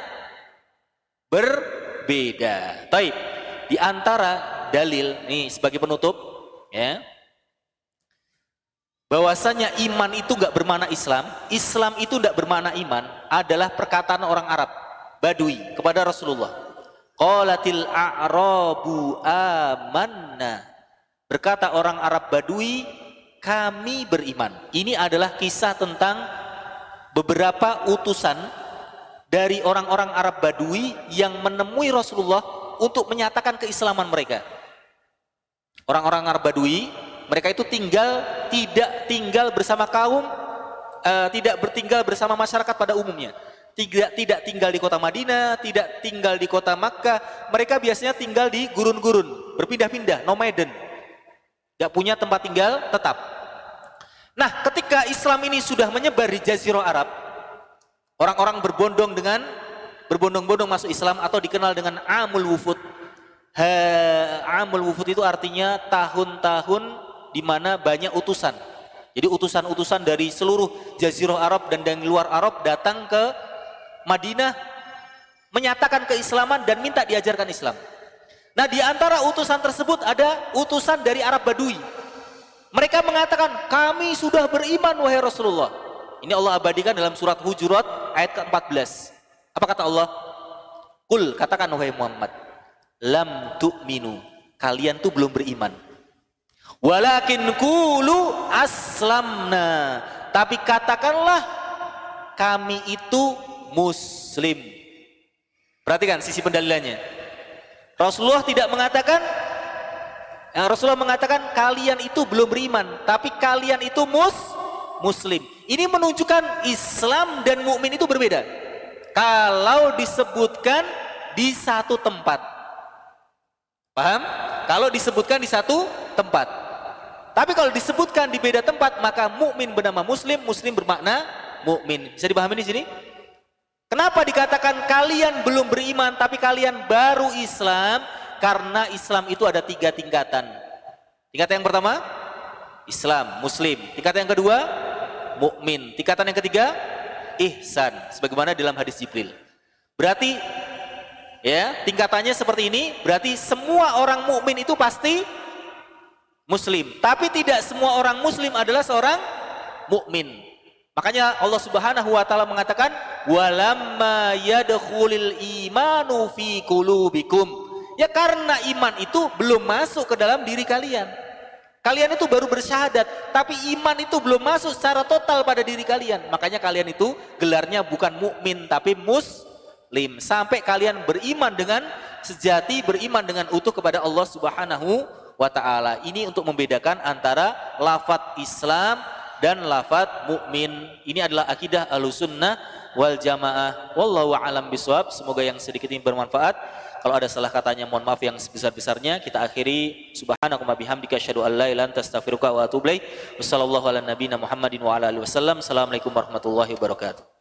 berbeda. Taib. Di antara dalil, nih sebagai penutup, ya, bahwasanya iman itu enggak bermakna Islam, Islam itu enggak bermakna iman, adalah perkataan orang Arab, Badui kepada Rasulullah. Qalatil a'rabu amanna. Berkata orang Arab Badui, kami beriman. Ini adalah kisah tentang beberapa utusan dari orang-orang Arab Badui yang menemui Rasulullah untuk menyatakan keislaman mereka. Orang-orang Arab Badui, mereka itu tidak tinggal bersama kaum, tidak bertinggal bersama masyarakat pada umumnya. Tidak tinggal di kota Madinah, tidak tinggal di kota Makkah. Mereka biasanya tinggal di gurun-gurun, berpindah-pindah, nomaden. Gak punya tempat tinggal tetap. Nah, ketika Islam ini sudah menyebar di Jazirah Arab, orang-orang berbondong-bondong masuk Islam atau dikenal dengan Amul Wufud. Amul Wufud itu artinya tahun-tahun di mana banyak utusan. Jadi utusan-utusan dari seluruh Jazirah Arab dan dari luar Arab datang ke Madinah menyatakan keislaman dan minta diajarkan Islam. Nah, di antara utusan tersebut ada utusan dari Arab Badui. Mereka mengatakan, kami sudah beriman wahai Rasulullah. Ini Allah abadikan dalam surat Hujurat ayat ke-14. Apa kata Allah? Qul, katakan wahai Muhammad, lam tu'minu, kalian tuh belum beriman. Walakin qulu aslamna, tapi katakanlah kami itu Muslim. Perhatikan sisi pendalilannya. Rasulullah tidak mengatakan, Rasulullah mengatakan kalian itu belum beriman, tapi kalian itu Muslim. Ini menunjukkan Islam dan mukmin itu berbeda. Kalau disebutkan di satu tempat, paham? Kalau disebutkan di satu tempat. Tapi kalau disebutkan di beda tempat, maka mukmin bernama Muslim, Muslim bermakna mukmin. Bisa dipahami di sini? Kenapa dikatakan kalian belum beriman tapi kalian baru Islam? Karena Islam itu ada 3 tingkatan. Tingkatan yang pertama, Islam, Muslim. Tingkatan yang kedua, mukmin. Tingkatan yang ketiga, ihsan. Sebagaimana dalam hadis Jibril. Berarti, ya, tingkatannya seperti ini. Berarti semua orang mukmin itu pasti Muslim. Tapi tidak semua orang Muslim adalah seorang mukmin. Makanya Allah Subhanahu wa taala mengatakan walamma yadkhulul imanu fi qulubikum. Ya karena iman itu belum masuk ke dalam diri kalian. Kalian itu baru bersyahadat, tapi iman itu belum masuk secara total pada diri kalian. Makanya kalian itu gelarnya bukan mukmin tapi muslim. Sampai kalian beriman dengan sejati, beriman dengan utuh kepada Allah Subhanahu wa taala. Ini untuk membedakan antara lafadz Islam dan lafadz mukmin. Ini adalah akidah Ahlussunnah wal Jamaah. Wallahu a'lam bishawab. Semoga yang sedikit ini bermanfaat. Kalau ada salah katanya mohon maaf yang sebesar-besarnya. Kita akhiri subhanakallahumma bihamdika asyhadu an la ilaha illa anta astaghfiruka wa atubu ilaik. Wassallallahu ala nabiyyina Muhammadin wa ala alihi wasallam. Assalamualaikum warahmatullahi wabarakatuh.